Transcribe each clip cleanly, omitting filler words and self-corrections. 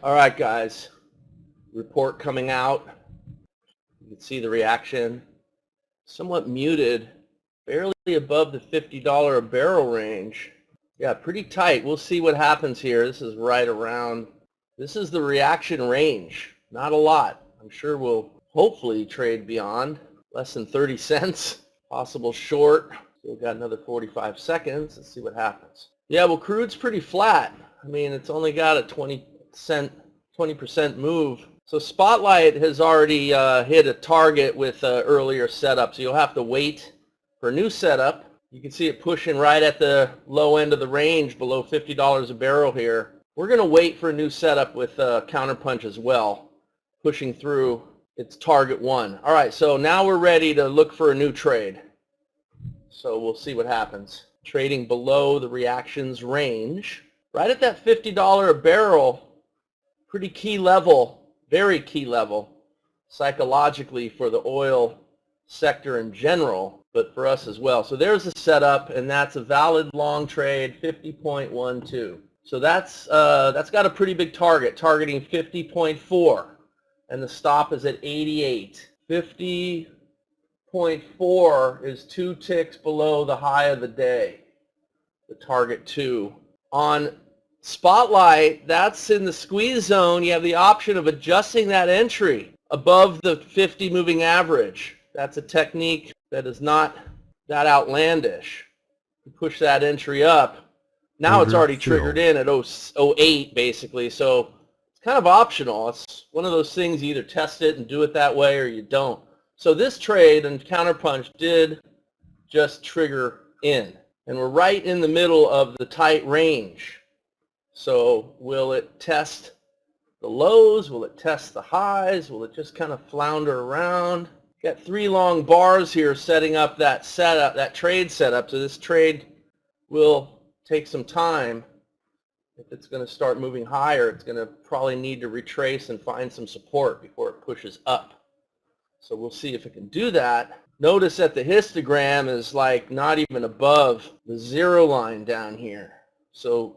All right, guys, report coming out. You can see the reaction, somewhat muted, barely above the $50 a barrel range. Yeah, pretty tight. We'll see what happens here. This is right around, this is the reaction range. Not a lot. I'm sure we'll hopefully trade beyond less than 30 cents. Possible short. Still got another 45 seconds. Let's see what happens. Yeah, well, crude's pretty flat. I mean, it's only got a 20% move. So Spotlight has already hit a target with earlier setup, so you'll have to wait for a new setup. You can see it pushing right at the low end of the range below $50 a barrel here. We're going to wait for a new setup with Counterpunch as well, pushing through its target one. All right, so now we're ready to look for a new trade. So we'll see what happens. Trading below the reactions range, right at that $50 a barrel, pretty key level, very key level, psychologically for the oil sector in general, but for us as well. So there's a setup, and that's a valid long trade, 50.12. So that's got a pretty big target, targeting 50.4, and the stop is at 88. 50.4 is 2 ticks below the high of the day, the target 2. On Spotlight, that's in the squeeze zone. You have the option of adjusting that entry above the 50 moving average. That's a technique that is not that outlandish. You push that entry up. Now it's already triggered in at 08 basically, so it's kind of optional. It's one of those things, you either test it and do it that way or you don't. So this trade and Counterpunch did just trigger in, and we're right in the middle of the tight range. So will it test the lows? Will it test the highs? Will it just kind of flounder around? Got 3 long bars here setting up that setup, that trade setup. So this trade will take some time. If it's going to start moving higher, it's going to probably need to retrace and find some support before it pushes up. So we'll see if it can do that. Notice that the histogram is like not even above the 0 line down here. So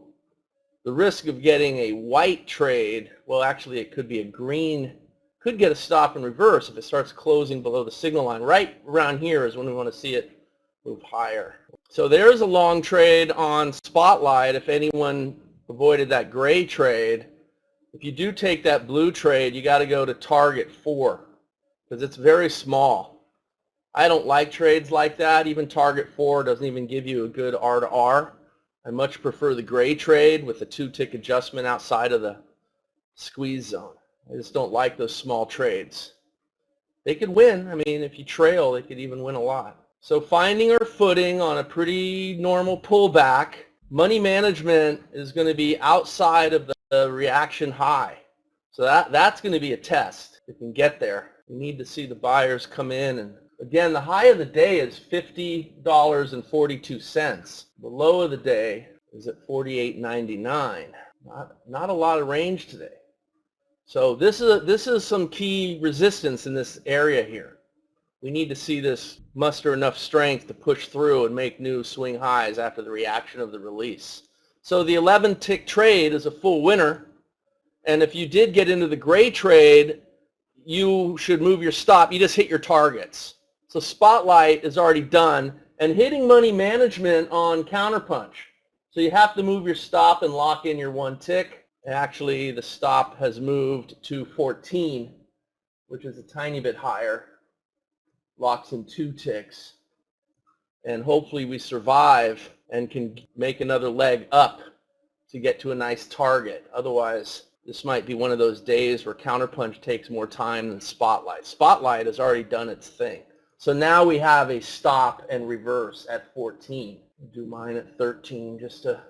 the risk of getting a white trade, well, actually it could be a green, could get a stop and reverse if it starts closing below the signal line. Right around here is when we want to see it move higher. So there's a long trade on Spotlight if anyone avoided that gray trade. If you do take that blue trade, you got to go to target 4 because it's very small. I don't like trades like that. Even target 4 doesn't even give you a good R to R. I much prefer the gray trade with the 2-tick adjustment outside of the squeeze zone. I just don't like those small trades. They could win. I mean, if you trail, they could even win a lot. So finding our footing on a pretty normal pullback, money management is going to be outside of the reaction high. So that's going to be a test. If we can get there, we need to see the buyers come in. And again, the high of the day is $50.42. The low of the day is at $48.99. Not a lot of range today. So this is some key resistance in this area here. We need to see this muster enough strength to push through and make new swing highs after the reaction of the release. So the 11-tick trade is a full winner. And if you did get into the gray trade, you should move your stop. You just hit your targets. So Spotlight is already done, and hitting money management on Counterpunch. So you have to move your stop and lock in your 1 tick. Actually, the stop has moved to 14, which is a tiny bit higher. Locks in 2 ticks. And hopefully we survive and can make another leg up to get to a nice target. Otherwise, this might be one of those days where Counterpunch takes more time than Spotlight. Spotlight has already done its thing. So now we have a stop and reverse at 14. I'll do mine at 13 just to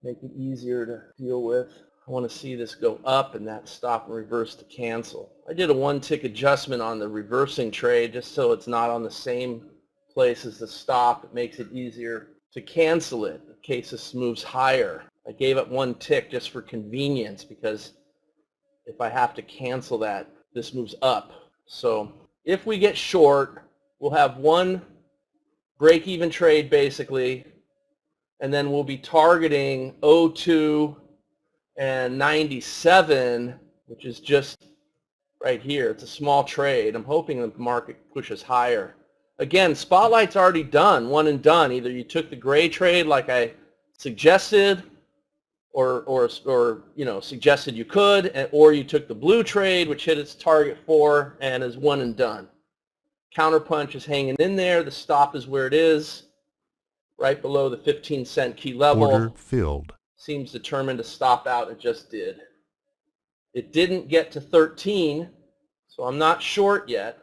make it easier to deal with. I want to see this go up and that stop and reverse to cancel. I did a 1-tick adjustment on the reversing trade just so it's not on the same place as the stop. It makes it easier to cancel it in case this moves higher. I gave it 1 tick just for convenience because if I have to cancel that, this moves up. So if we get short, we'll have 1 break-even trade basically, and then we'll be targeting 02 and 97, which is just right here. It's a small trade. I'm hoping the market pushes higher. Again, Spotlight's already done, one and done. Either you took the gray trade like I suggested, or suggested you could, or you took the blue trade, which hit its target 4 and is one and done. Counterpunch is hanging in there. The stop is where it is, right below the 15-cent key level. Order filled. Seems determined to stop out. It just did. It didn't get to 13, so I'm not short yet.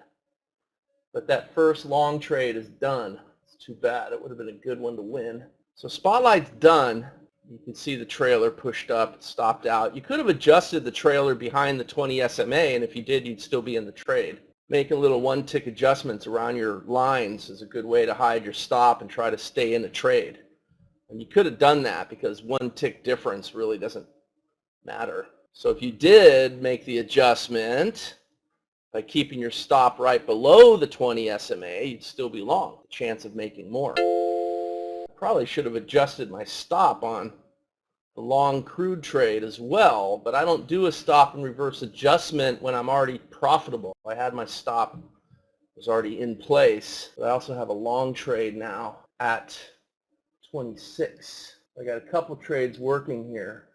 But that first long trade is done. It's too bad. It would have been a good one to win. So Spotlight's done. You can see the trailer pushed up. It stopped out. You could have adjusted the trailer behind the 20 SMA, and if you did, you'd still be in the trade. Making little one-tick adjustments around your lines is a good way to hide your stop and try to stay in the trade. And you could have done that because one tick difference really doesn't matter. So if you did make the adjustment by keeping your stop right below the 20 SMA, you'd still be long. The chance of making more. I probably should have adjusted my stop on the long crude trade as well, but I don't do a stop and reverse adjustment when I'm already profitable. I had my stop, was already in place, but I also have a long trade now at 26. I got a couple trades working here.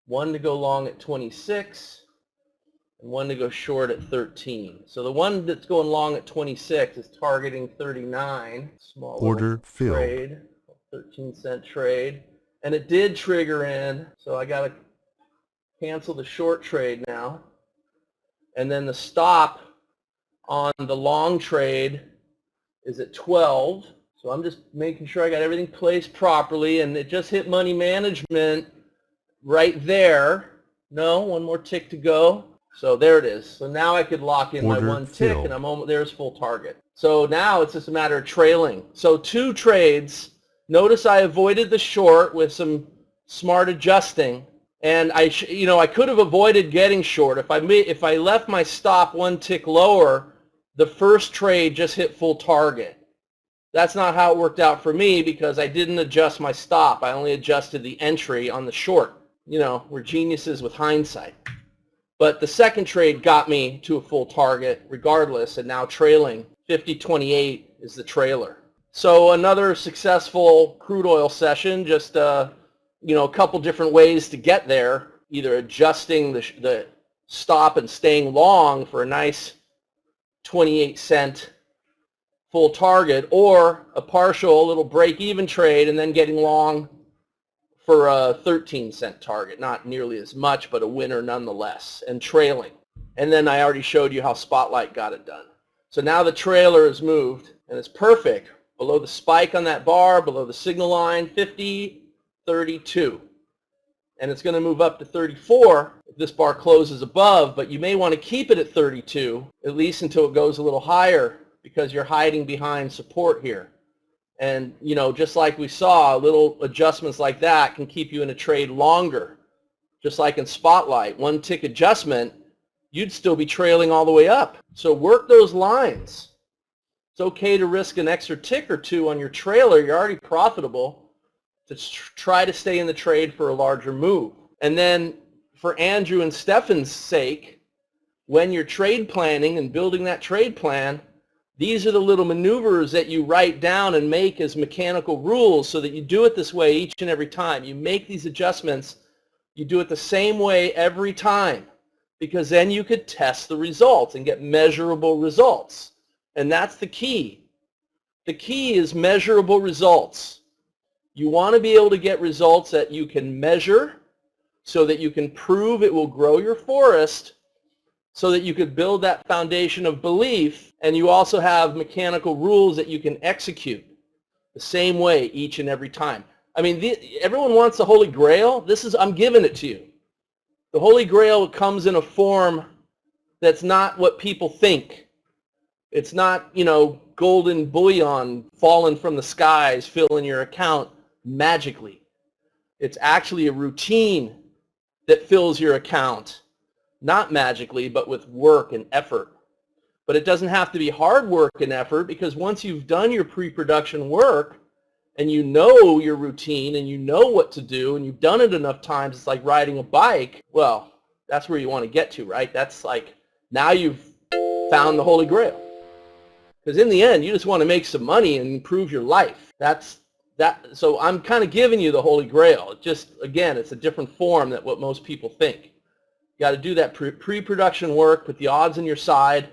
One to go long at 26 and one to go short at 13. So the one that's going long at 26 is targeting 39. Small order filled. Trade, 13-cent trade. And it did trigger in, so I got to cancel the short trade now. And then the stop on the long trade is at 12. So I'm just making sure I got everything placed properly, and it just hit money management right there. No, one more tick to go. So there it is. So now I could lock in my one tick, and there's full target. So now it's just a matter of trailing. So 2 trades. Notice I avoided the short with some smart adjusting, and I could have avoided getting short. If I left my stop one tick lower, the first trade just hit full target. That's not how it worked out for me because I didn't adjust my stop. I only adjusted the entry on the short. We're geniuses with hindsight. But the second trade got me to a full target regardless, and now trailing 50.28 is the trailer. So another successful crude oil session, just a couple different ways to get there, either adjusting the stop and staying long for a nice 28-cent full target, or a partial little break-even trade and then getting long for a 13-cent target, not nearly as much, but a winner nonetheless, and trailing. And then I already showed you how Spotlight got it done. So now the trailer is moved, and it's perfect. Below the spike on that bar, below the signal line, 50, 32. And it's going to move up to 34 if this bar closes above, but you may want to keep it at 32, at least until it goes a little higher, because you're hiding behind support here. And, just like we saw, little adjustments like that can keep you in a trade longer. Just like in Spotlight, one tick adjustment, you'd still be trailing all the way up. So work those lines. It's okay to risk an extra tick or two on your trailer. You're already profitable. To try to stay in the trade for a larger move. And then for Andrew and Stefan's sake, when you're trade planning and building that trade plan, these are the little maneuvers that you write down and make as mechanical rules so that you do it this way each and every time. You make these adjustments. You do it the same way every time, because then you could test the results and get measurable results. And that's the key. The key is measurable results. You want to be able to get results that you can measure so that you can prove it will grow your forest, so that you could build that foundation of belief, and you also have mechanical rules that you can execute the same way each and every time. I mean, everyone wants the Holy Grail. I'm giving it to you. The Holy Grail comes in a form that's not what people think. It's not, golden bullion falling from the skies, filling your account magically. It's actually a routine that fills your account, not magically, but with work and effort. But it doesn't have to be hard work and effort, because once you've done your pre-production work, and you know your routine and you know what to do and you've done it enough times, it's like riding a bike, well, that's where you want to get to, right? That's like, now you've found the Holy Grail. Because in the end, you just want to make some money and improve your life. So I'm kind of giving you the Holy Grail. Just, again, it's a different form than what most people think. You got to do that pre-production work, put the odds on your side,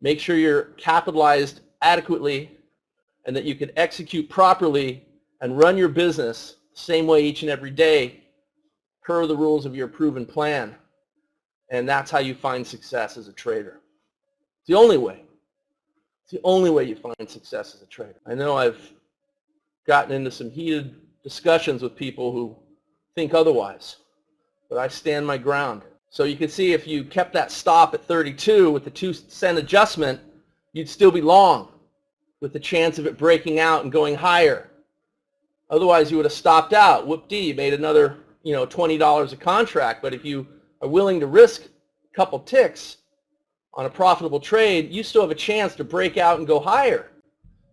make sure you're capitalized adequately, and that you can execute properly and run your business the same way each and every day per the rules of your proven plan. And that's how you find success as a trader. It's the only way. It's the only way you find success as a trader. I know I've gotten into some heated discussions with people who think otherwise, but I stand my ground. So you can see if you kept that stop at 32 with the 2-cent adjustment, you'd still be long with the chance of it breaking out and going higher. Otherwise, you would have stopped out. Whoop-dee, you made another, $20 a contract. But if you are willing to risk a couple ticks on a profitable trade, you still have a chance to break out and go higher.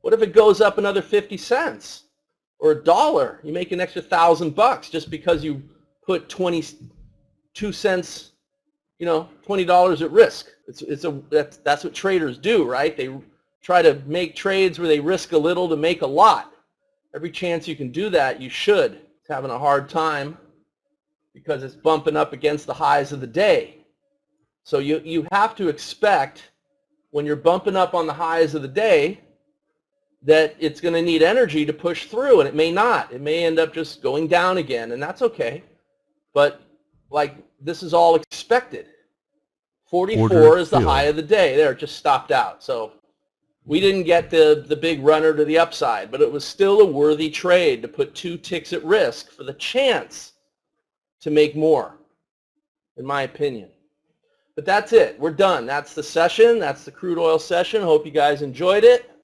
What if it goes up another 50 cents or $1? You make an extra $1,000 just because you put 22 cents, $20 at risk. That's what traders do, right? They try to make trades where they risk a little to make a lot. Every chance you can do that, you should. It's having a hard time because it's bumping up against the highs of the day. So you have to expect when you're bumping up on the highs of the day that it's going to need energy to push through, and it may not. It may end up just going down again, and that's okay. But this is all expected. 44 is the high of the day. There, it just stopped out. So we didn't get the big runner to the upside, but it was still a worthy trade to put 2 ticks at risk for the chance to make more, in my opinion. But that's it. We're done. That's the session. That's the crude oil session. Hope you guys enjoyed it.